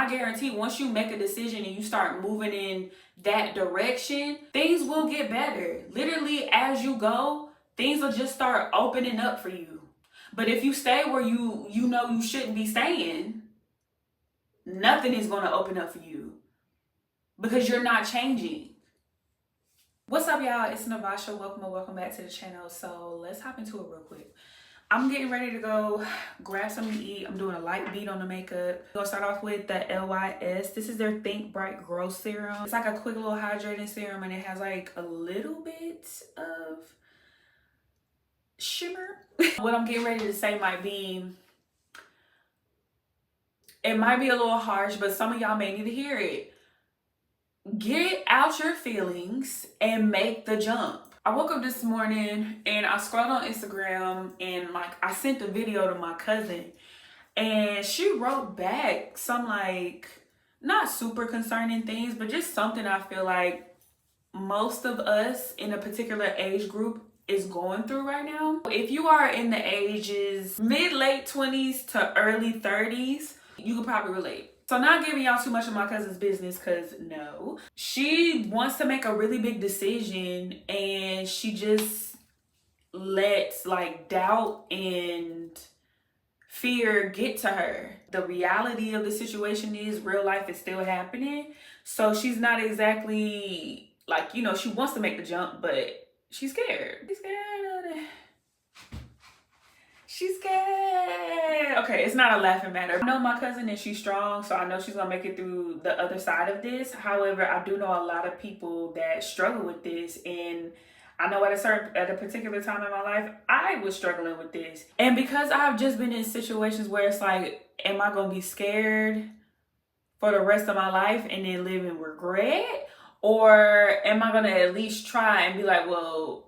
I guarantee once you make a decision and you start moving in that direction, things will get better. Literally, as you go, things will just start opening up for you. But if you stay where you know you shouldn't be staying, nothing is going to open up for you because you're not changing. What's up, y'all? It's Navasha. Welcome or welcome back to the channel. So let's hop into it real quick. I'm getting ready to go grab something to eat. I'm doing a light beat on the makeup. I'm gonna start off with the LYS. This is their Think Bright Grow Serum. It's like a quick little hydrating serum, and it has like a little bit of shimmer. What I'm getting ready to say might be, it might be a little harsh, but some of y'all may need to hear it. Get out your feelings and make the jump. I woke up this morning and I scrolled on Instagram and like I sent the video to my cousin and she wrote back some like not super concerning things, but just something I feel like most of us in a particular age group is going through right now. If you are in the ages mid-late 20s to early 30s, you could probably relate. So not giving y'all too much of my cousin's business, because no. She wants to make a really big decision and she just lets like doubt and fear get to her. The reality of the situation is real life is still happening. So she's not exactly like, you know, she wants to make the jump, but she's scared. She's scared of it. She's scared. Okay, it's not a laughing matter. I know my cousin and she's strong, so I know she's gonna make it through the other side of this. However, I do know a lot of people that struggle with this, and I know at a particular time in my life, I was struggling with this. And because I've just been in situations where it's like, am I gonna be scared for the rest of my life and then live in regret? Or am I gonna at least try and be like, well,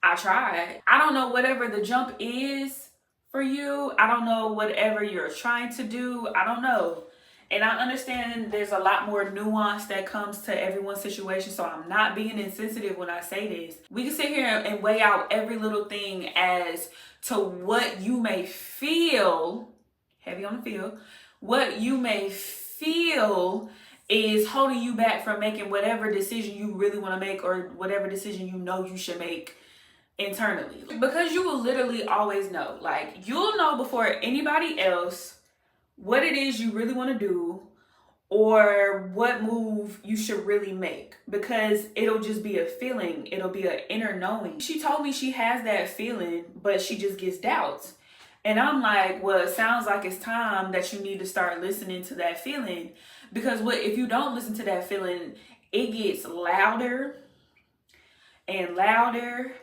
I tried. I don't know whatever the jump is for you. I don't know whatever you're trying to do. I don't know. And I understand there's a lot more nuance that comes to everyone's situation. So I'm not being insensitive when I say this. We can sit here and weigh out every little thing as to what you may feel, heavy on the feel, what you may feel is holding you back from making whatever decision you really want to make or whatever decision you know you should make internally, because you will literally always know, like you'll know before anybody else what it is you really want to do or what move you should really make, because it'll just be a feeling. It'll be an inner knowing. She told me she has that feeling, but she just gets doubts. And I'm like, well, it sounds like it's time that you need to start listening to that feeling, because what if you don't listen to that feeling, it gets louder and louder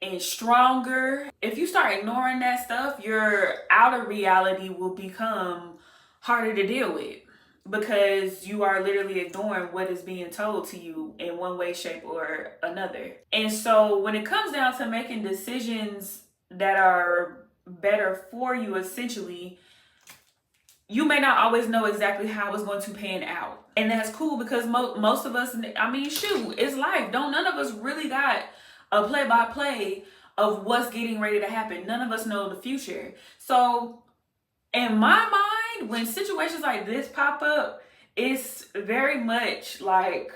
and stronger. If you start ignoring that stuff, your outer reality will become harder to deal with, because you are literally ignoring what is being told to you in one way, shape, or another. And so when it comes down to making decisions that are better for you, essentially, you may not always know exactly how it's going to pan out. And that's cool, because most of us, I mean, shoot, it's life. None of us really got a play-by-play of what's getting ready to happen. None of us know the future. So in my mind, when situations like this pop up, it's very much like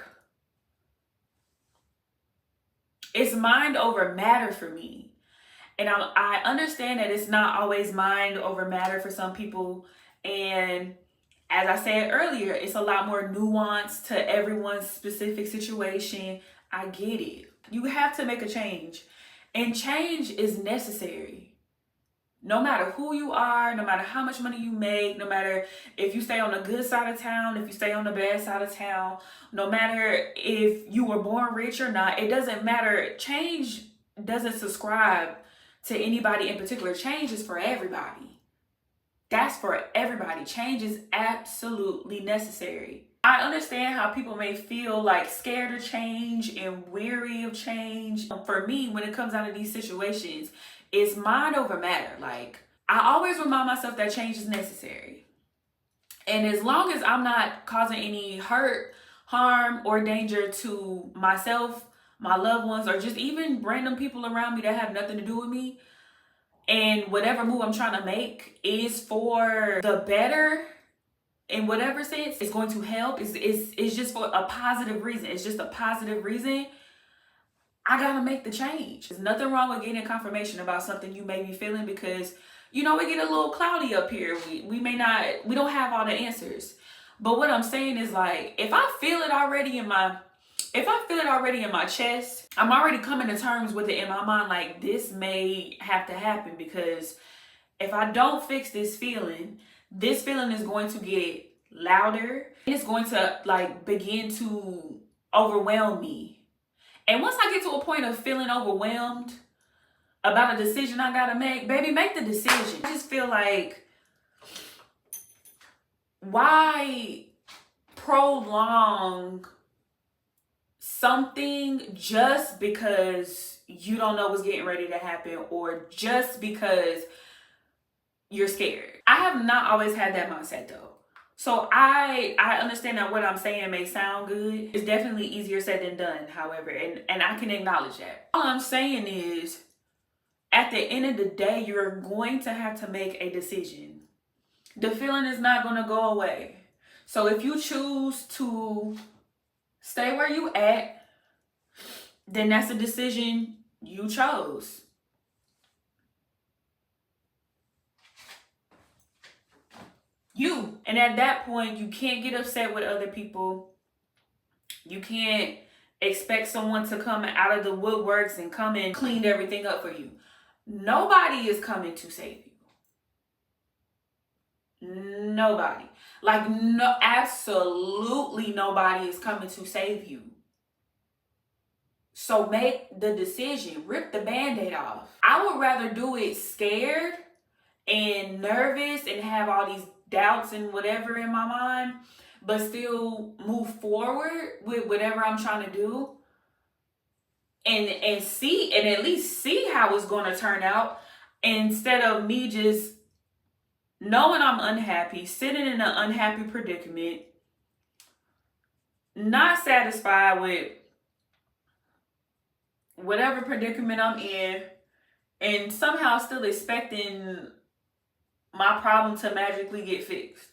it's mind over matter for me. And I understand that it's not always mind over matter for some people. And as I said earlier, it's a lot more nuance to everyone's specific situation. I get it. You have to make a change, and change is necessary. No matter who you are, no matter how much money you make, no matter if you stay on the good side of town, if you stay on the bad side of town, no matter if you were born rich or not, it doesn't matter. Change doesn't subscribe to anybody in particular. Change is for everybody. That's for everybody. Change is absolutely necessary. I understand how people may feel like scared of change and weary of change. For me, when it comes down to these situations, it's mind over matter. Like, I always remind myself that change is necessary. And as long as I'm not causing any hurt, harm, or danger to myself, my loved ones, or just even random people around me that have nothing to do with me, and whatever move I'm trying to make is for the better, in whatever sense is going to help, it's just for a positive reason. It's just a positive reason. I gotta make the change. There's nothing wrong with getting confirmation about something you may be feeling, because you know, we get a little cloudy up here. We don't have all the answers. But what I'm saying is, like, if I feel it already in my chest, I'm already coming to terms with it in my mind, like, this may have to happen, because if I don't fix this feeling is going to get louder. It's going to, like, begin to overwhelm me. And once I get to a point of feeling overwhelmed about a decision I gotta make, baby, make the decision. I just feel like, why prolong something just because you don't know what's getting ready to happen, or just because you're scared? I have not always had that mindset though. So I understand that what I'm saying may sound good. It's definitely easier said than done, however, and I can acknowledge that. All I'm saying is, at the end of the day, you're going to have to make a decision. The feeling is not going to go away. So if you choose to stay where you at, then that's a decision you chose. And at that point, you can't get upset with other people. You can't expect someone to come out of the woodworks and come and clean everything up for you. Nobody is coming to save you. Nobody. Like, no, absolutely nobody is coming to save you. So make the decision. Rip the Band-Aid off. I would rather do it scared and nervous and have all these doubts and whatever in my mind, but still move forward with whatever I'm trying to do, and see, and at least see how it's going to turn out, instead of me just knowing I'm unhappy, sitting in an unhappy predicament, not satisfied with whatever predicament I'm in, and somehow still expecting my problem to magically get fixed.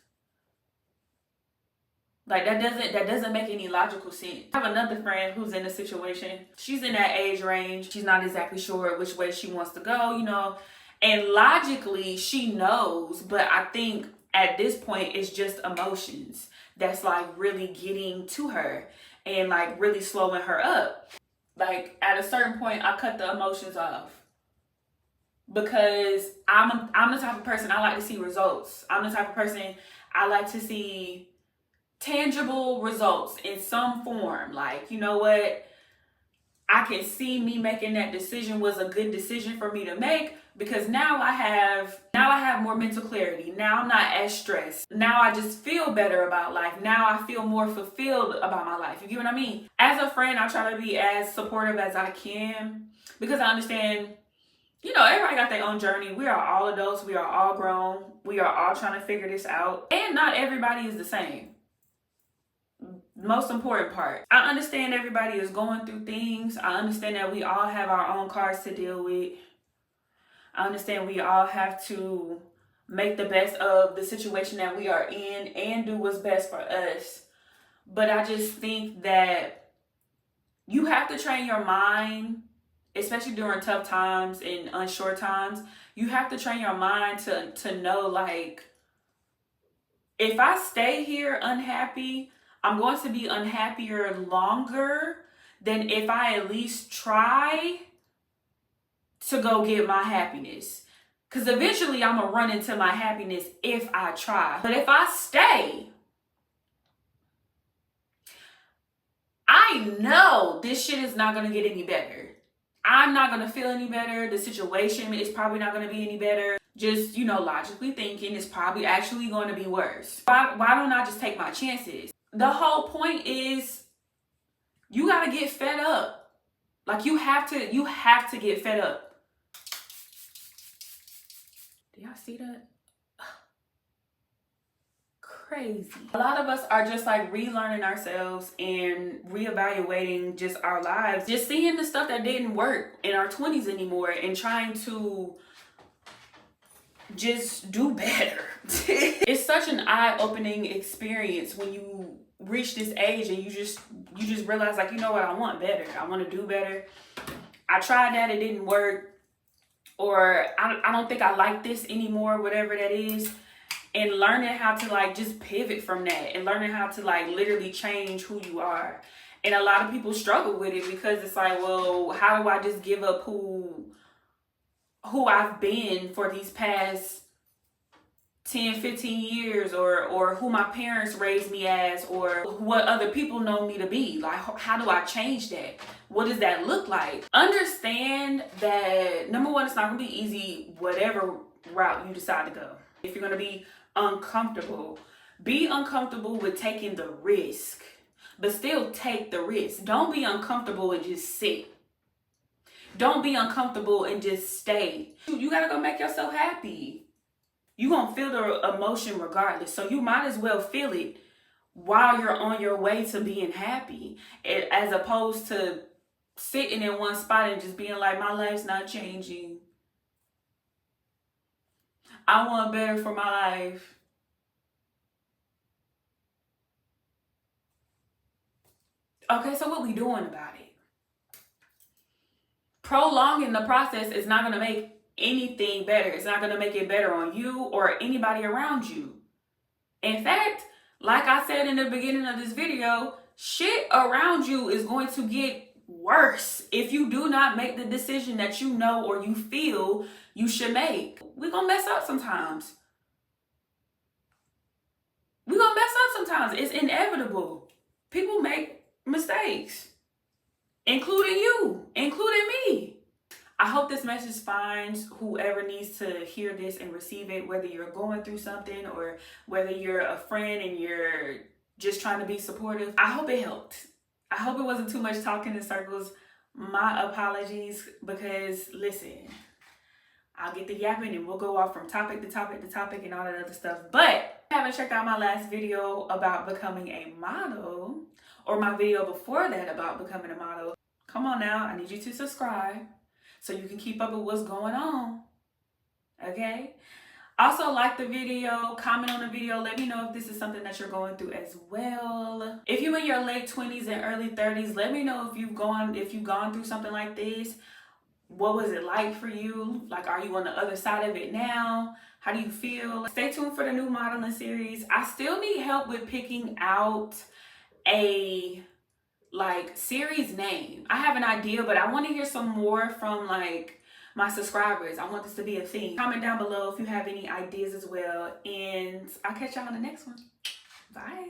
Like, that doesn't make any logical sense. I have another friend who's in a situation. She's in that age range. She's not exactly sure which way she wants to go, you know. And logically, she knows, but I think at this point, it's just emotions that's, like, really getting to her and, like, really slowing her up. Like, at a certain point, I cut the emotions off. Because I'm the type of person, I like to see results. I'm the type of person, I like to see tangible results in some form. Like, you know what? I can see me making that decision was a good decision for me to make, because now I have more mental clarity. Now I'm not as stressed. Now I just feel better about life. Now I feel more fulfilled about my life. You get what I mean? As a friend, I try to be as supportive as I can, because I understand, you know, everybody got their own journey. We are all adults. We are all grown. We are all trying to figure this out. And not everybody is the same. Most important part. I understand everybody is going through things. I understand that we all have our own cards to deal with. I understand we all have to make the best of the situation that we are in and do what's best for us. But I just think that you have to train your mind, especially during tough times and unsure times. You have to train your mind to know, like, if I stay here unhappy, I'm going to be unhappier longer than if I at least try to go get my happiness. Because eventually I'm going to run into my happiness if I try. But if I stay, I know this shit is not going to get any better. I'm not going to feel any better. The situation is probably not going to be any better. Just, you know, logically thinking, it's probably actually going to be worse. Why don't I just take my chances? The whole point is, you got to get fed up. Like, you have to get fed up. Do y'all see that? Crazy. A lot of us are just, like, relearning ourselves and reevaluating just our lives. Just seeing the stuff that didn't work in our 20s anymore and trying to just do better. It's such an eye-opening experience when you reach this age and you just realize, like, you know what, I want better. I want to do better. I tried that, it didn't work. Or I don't think I like this anymore, whatever that is. And learning how to like just pivot from that and learning how to like literally change who you are. And a lot of people struggle with it because it's like, well, how do I just give up who I've been for these past 10, 15 years, or who my parents raised me as, or what other people know me to be? Like, how do I change that? What does that look like? Understand that, number one, it's not gonna be easy, whatever route you decide to go. If you're gonna be uncomfortable, be uncomfortable with taking the risk, but still take the risk. Don't be uncomfortable and just sit. Don't be uncomfortable and just stay. You gotta go make yourself happy. You're going to feel the emotion regardless. So you might as well feel it while you're on your way to being happy, as opposed to sitting in one spot and just being like, my life's not changing. I want better for my life. Okay, so what we doing about it? Prolonging the process is not going to make anything better. It's not going to make it better on you or anybody around you. In fact, like I said in the beginning of this video, shit around you is going to get worse if you do not make the decision that you know or you feel you should make. We're going to mess up sometimes. We're going to mess up sometimes. It's inevitable. People make mistakes, including you, including me. I hope this message finds whoever needs to hear this and receive it, whether you're going through something or whether you're a friend and you're just trying to be supportive. I hope it helped. I hope it wasn't too much talking in circles. My apologies, because listen, I'll get the yapping and we'll go off from topic to topic to topic and all that other stuff. But if you haven't checked out my last video about becoming a model, or my video before that about becoming a model, come on now, I need you to subscribe so you can keep up with what's going on, okay? Also, like the video, comment on the video, let me know if this is something that you're going through as well. If you're in your late 20s and early 30s, let me know if you've gone through something like this. What was it like for you? Like, are you on the other side of it now? How do you feel? Stay tuned for the new modeling series. I still need help with picking out a series name. I have an idea, but I want to hear some more from my subscribers. I want this to be a thing. Comment down below if you have any ideas as well, and I'll catch y'all on the next one. Bye.